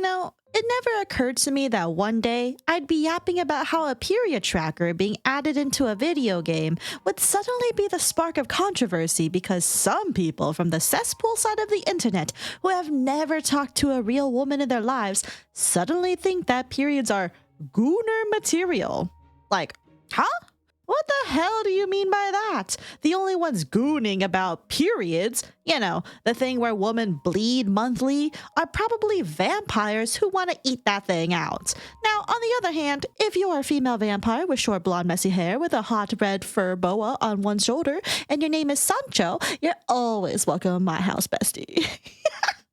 It never occurred to me that one day I'd be yapping about how a period tracker being added into a video game would suddenly be the spark of controversy because some people from the cesspool side of the internet who have never talked to a real woman in their lives suddenly think that periods are gooner material. Like, huh? What the hell do you mean by that? The only ones gooning about periods, the thing where women bleed monthly, are probably vampires who want to eat that thing out. Now, on the other hand, if you're a female vampire with short blonde messy hair with a hot red fur boa on one shoulder and your name is Sancho, you're always welcome in my house, bestie.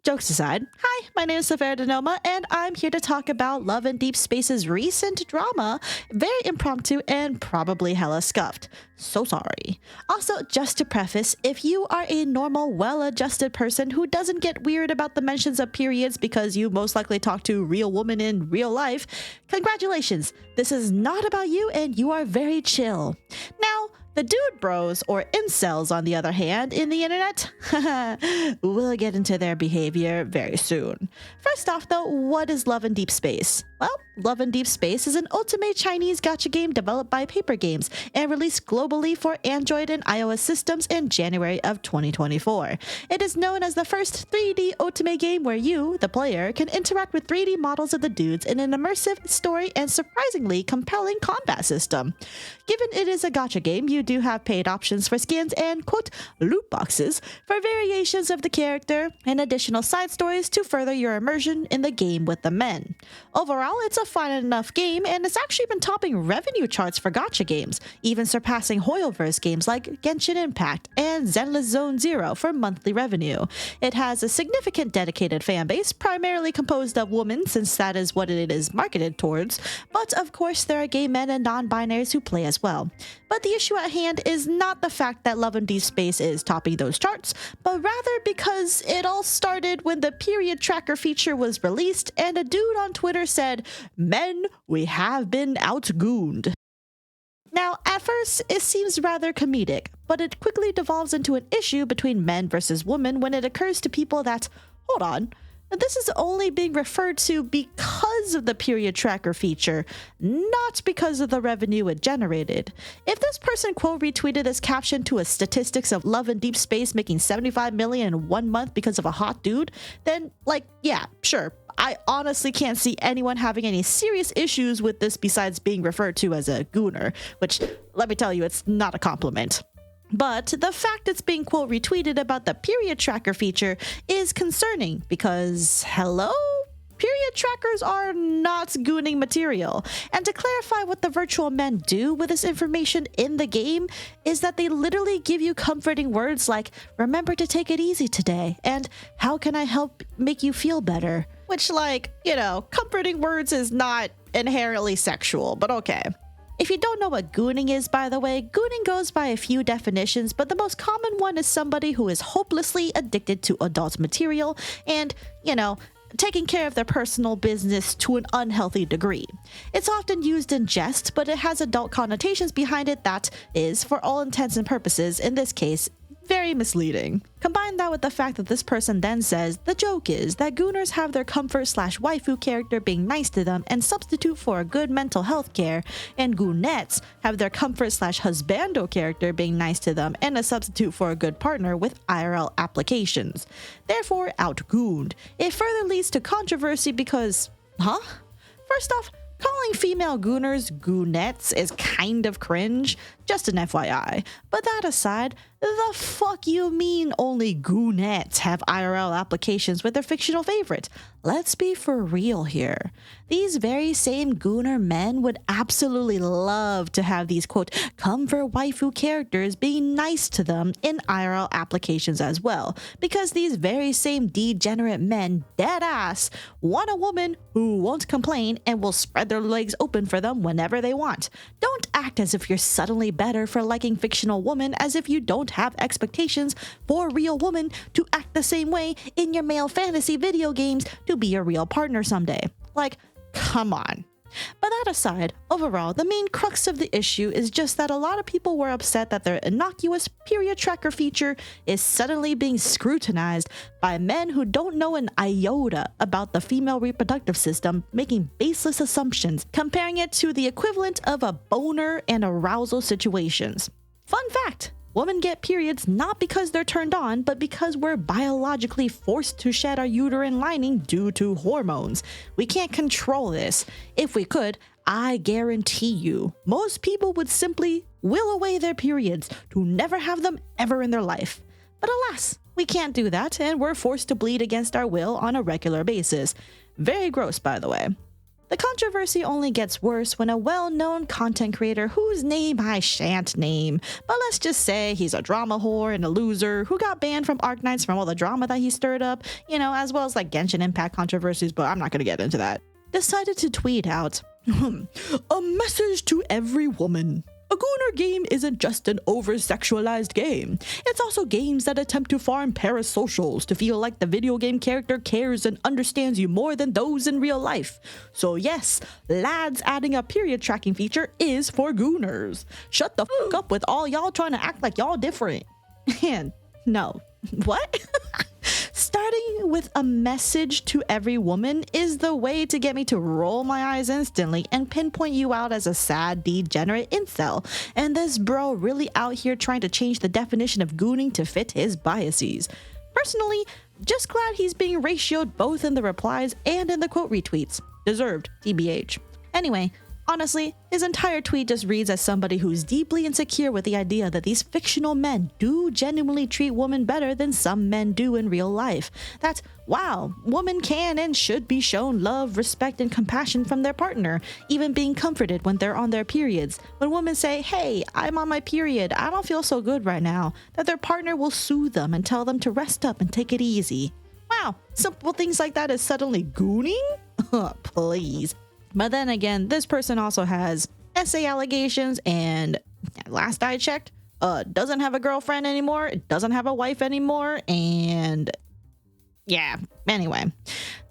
Jokes aside, hi, my name is Saphera Noma, and I'm here to talk about Love and Deep Space's recent drama. Very impromptu and probably hella scuffed. So sorry. Also, just to preface, if you are a normal, well-adjusted person who doesn't get weird about the mentions of periods because you most likely talk to real women in real life, congratulations. This is not about you and you are very chill. Now, the dude bros, or incels on the other hand, in the internet, we'll get into their behavior very soon. First off though, what is Love and Deep Space? Well, Love and Deep Space is an ultimate Chinese gacha game developed by Paper Games and released globally for Android and iOS systems in January of 2024. It is known as the first 3D ultimate game where you, the player, can interact with 3D models of the dudes in an immersive story and surprisingly compelling combat system. Given it is a gacha game, you do have paid options for skins and, quote, loot boxes for variations of the character and additional side stories to further your immersion in the game with the men. Overall, it's a fun enough game, and it's actually been topping revenue charts for gacha games, even surpassing Hoyoverse games like Genshin Impact and Zenless Zone Zero for monthly revenue. It has a significant dedicated fan base, primarily composed of women since that is what it is marketed towards, but of course there are gay men and non-binaries who play as well. But the issue at hand is not the fact that Love and Deep Space is topping those charts, but rather because it all started when the period tracker feature was released and a dude on Twitter said, "Men, we have been outgooned." Now, at first, it seems rather comedic, but it quickly devolves into an issue between men versus women when it occurs to people that, hold on, this is only being referred to because of the period tracker feature, not because of the revenue it generated. If this person quote retweeted this caption to a statistics of Love and Deep Space making 75 million in 1 month because of a hot dude, then yeah, sure. I honestly can't see anyone having any serious issues with this besides being referred to as a gooner, which, let me tell you, it's not a compliment. But the fact it's being quote retweeted about the period tracker feature is concerning because, hello? Period trackers are not gooning material. And to clarify what the virtual men do with this information in the game is that they literally give you comforting words like, remember to take it easy today, and how can I help make you feel better? Which, comforting words is not inherently sexual, but okay. If you don't know what gooning is, by the way, gooning goes by a few definitions, but the most common one is somebody who is hopelessly addicted to adult material and, taking care of their personal business to an unhealthy degree. It's often used in jest, but it has adult connotations behind it that is, for all intents and purposes, in this case, very misleading. Combine that with the fact that this person then says the joke is that gooners have their comfort/waifu character being nice to them and substitute for a good mental health care, and goonettes have their comfort/husbando character being nice to them and a substitute for a good partner with IRL applications. Therefore, outgooned. It further leads to controversy because, First off, calling female gooners goonettes is kind of cringe, just an FYI. But that aside, the fuck you mean only goonettes have IRL applications with their fictional favorite? Let's be for real here. These very same gooner men would absolutely love to have these, quote, comfort waifu characters being nice to them in IRL applications as well, because these very same degenerate men, dead ass, want a woman who won't complain and will spread their legs open for them whenever they want. Don't act as if you're suddenly better for liking fictional women as if you don't have expectations for a real woman to act the same way in your male fantasy video games to be your real partner someday. Come on. But that aside, overall, the main crux of the issue is just that a lot of people were upset that their innocuous period tracker feature is suddenly being scrutinized by men who don't know an iota about the female reproductive system, making baseless assumptions, comparing it to the equivalent of a boner and arousal situations. Fun fact! Women get periods not because they're turned on, but because we're biologically forced to shed our uterine lining due to hormones. We can't control this. If we could, I guarantee you, most people would simply will away their periods to never have them ever in their life. But alas, we can't do that, and we're forced to bleed against our will on a regular basis. Very gross, by the way. The controversy only gets worse when a well-known content creator whose name I shan't name, but let's just say he's a drama whore and a loser who got banned from Arknights from all the drama that he stirred up, as well as like Genshin Impact controversies, but I'm not going to get into that, decided to tweet out, "A message to every woman. A Gooner game isn't just an over-sexualized game. It's also games that attempt to farm parasocials to feel like the video game character cares and understands you more than those in real life. So yes, lads adding a period tracking feature is for Gooners. Shut the fuck up with all y'all trying to act like y'all different." And no. What? Starting with a message to every woman is the way to get me to roll my eyes instantly and pinpoint you out as a sad, degenerate incel. And this bro really out here trying to change the definition of gooning to fit his biases. Personally, just glad he's being ratioed both in the replies and in the quote retweets. Deserved, TBH. Anyway, honestly, his entire tweet just reads as somebody who's deeply insecure with the idea that these fictional men do genuinely treat women better than some men do in real life. That, wow, women can and should be shown love, respect, and compassion from their partner, even being comforted when they're on their periods. When women say, "Hey, I'm on my period, I don't feel so good right now," that their partner will soothe them and tell them to rest up and take it easy. Wow, simple things like that is suddenly gooning? Please. But then again, this person also has essay allegations and last I checked, doesn't have a girlfriend anymore, doesn't have a wife anymore, and yeah, anyway.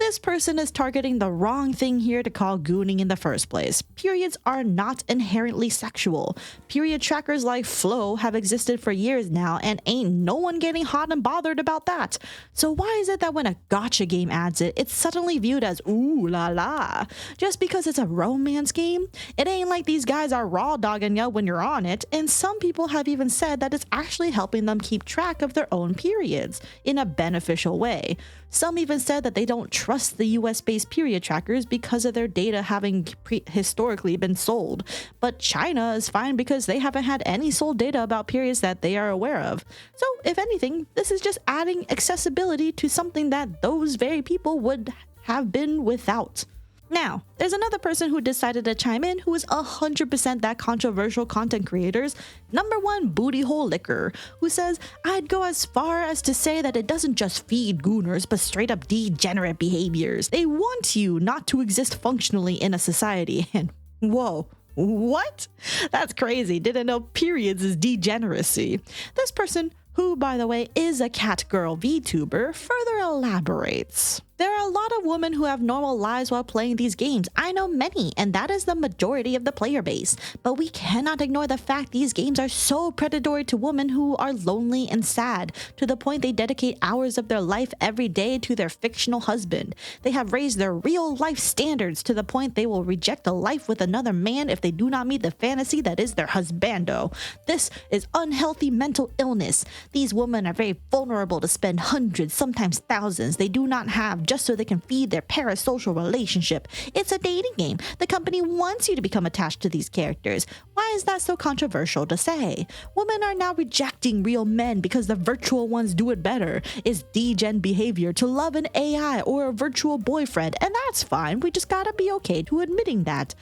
This person is targeting the wrong thing here to call gooning in the first place. Periods are not inherently sexual. Period trackers like Flow have existed for years now, and ain't no one getting hot and bothered about that. So why is it that when a gacha game adds it, it's suddenly viewed as ooh la la? Just because it's a romance game? It ain't like these guys are raw dogging you when you're on it, and some people have even said that it's actually helping them keep track of their own periods in a beneficial way. Some even said that they don't trust the US-based period trackers because of their data having historically been sold. But China is fine because they haven't had any sold data about periods that they are aware of. So if anything, this is just adding accessibility to something that those very people would have been without. Now, there's another person who decided to chime in who is 100% that controversial content creator's #1 booty hole licker, who says, "I'd go as far as to say that it doesn't just feed Gooners, but straight up degenerate behaviors. They want you not to exist functionally in a society." And whoa. What? That's crazy. Didn't know periods is degeneracy. This person, who by the way is a catgirl VTuber, further elaborates. "There are a lot of women who have normal lives while playing these games. I know many, and that is the majority of the player base. But we cannot ignore the fact these games are so predatory to women who are lonely and sad, to the point they dedicate hours of their life every day to their fictional husband. They have raised their real life standards to the point they will reject a life with another man if they do not meet the fantasy that is their husbando. This is unhealthy mental illness. These women are very vulnerable to spend hundreds, sometimes thousands they do not have just so they can feed their parasocial relationship. It's a dating game. The company wants you to become attached to these characters. Why is that so controversial to say? Women are now rejecting real men because the virtual ones do it better. It's degen behavior to love an AI or a virtual boyfriend, and that's fine. We just gotta be okay to admitting that.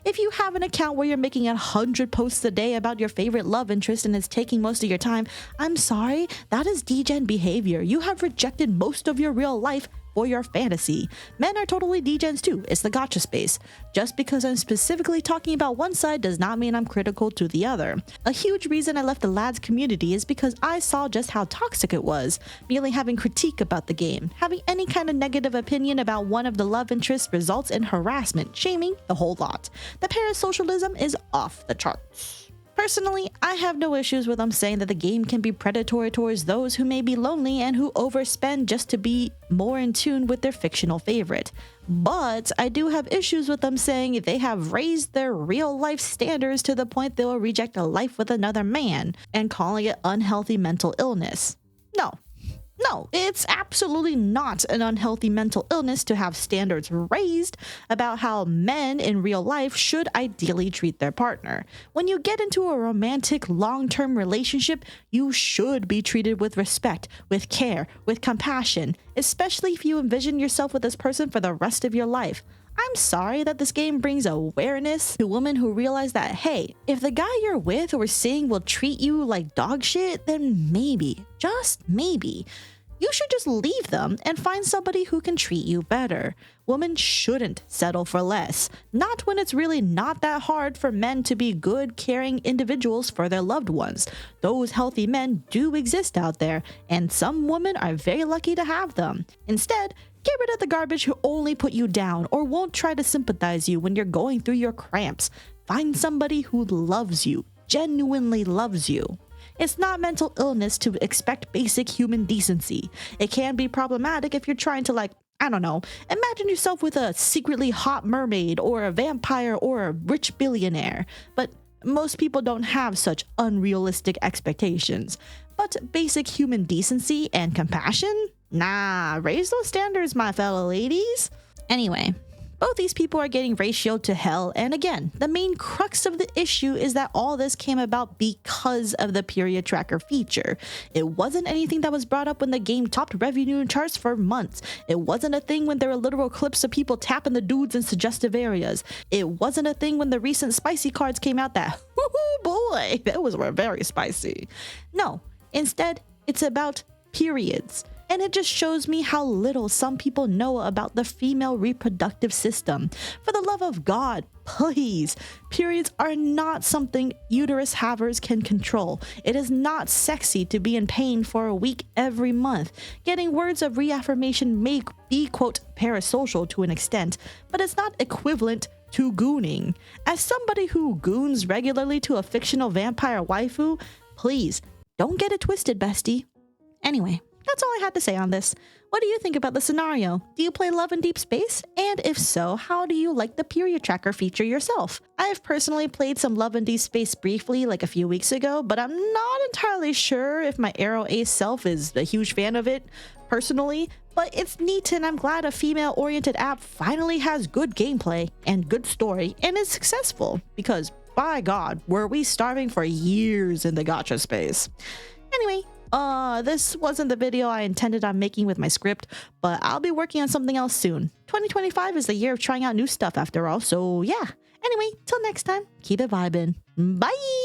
If you have an account where you're making 100 posts a day about your favorite love interest and it's taking most of your time, I'm sorry, that is degen behavior. You have rejected most of your real life for your fantasy. Men are totally degens too, it's the gacha space. Just because I'm specifically talking about one side does not mean I'm critical to the other. A huge reason I left the lads community is because I saw just how toxic it was, merely having critique about the game. Having any kind of negative opinion about one of the love interests results in harassment, shaming, the whole lot. The parasocialism is off the charts. Personally, I have no issues with them saying that the game can be predatory towards those who may be lonely and who overspend just to be more in tune with their fictional favorite. But I do have issues with them saying they have raised their real life standards to the point they will reject a life with another man and calling it unhealthy mental illness. No, it's absolutely not an unhealthy mental illness to have standards raised about how men in real life should ideally treat their partner. When you get into a romantic, long-term relationship, you should be treated with respect, with care, with compassion, especially if you envision yourself with this person for the rest of your life. I'm sorry that this game brings awareness to women who realize that, hey, if the guy you're with or seeing will treat you like dog shit, then maybe, just maybe, you should just leave them and find somebody who can treat you better. Women shouldn't settle for less, not when it's really not that hard for men to be good, caring individuals for their loved ones. Those healthy men do exist out there, and some women are very lucky to have them. Instead, get rid of the garbage who only put you down or won't try to sympathize you when you're going through your cramps. Find somebody who loves you, genuinely loves you. It's not mental illness to expect basic human decency. It can be problematic if you're trying to, I don't know, imagine yourself with a secretly hot mermaid or a vampire or a rich billionaire. But most people don't have such unrealistic expectations. But basic human decency and compassion? Nah, raise those standards, my fellow ladies. Anyway, both these people are getting ratioed to hell, and again, the main crux of the issue is that all this came about because of the period tracker feature. It wasn't anything that was brought up when the game topped revenue charts for months. It wasn't a thing when there were literal clips of people tapping the dudes in suggestive areas. It wasn't a thing when the recent spicy cards came out that, whoo boy, those were very spicy. No, instead, it's about periods. And it just shows me how little some people know about the female reproductive system. For the love of God, please, periods are not something uterus havers can control. It is not sexy to be in pain for a week every month. Getting words of reaffirmation may be, quote, parasocial to an extent, but it's not equivalent to gooning. As somebody who goons regularly to a fictional vampire waifu, please, don't get it twisted, bestie. Anyway, that's all I had to say on this. What do you think about the scenario? Do you play Love and Deep Space? And if so, how do you like the period tracker feature yourself? I have personally played some Love and Deep Space briefly like a few weeks ago, but I'm not entirely sure if my Arrow Ace self is a huge fan of it personally. But it's neat, and I'm glad a female-oriented app finally has good gameplay and good story and is successful, because by God, were we starving for years in the gacha space. Anyway, this wasn't the video I intended on making with my script, but I'll be working on something else soon. 2025 is the year of trying out new stuff after all, so yeah. Anyway, till next time, keep it vibin'. Bye!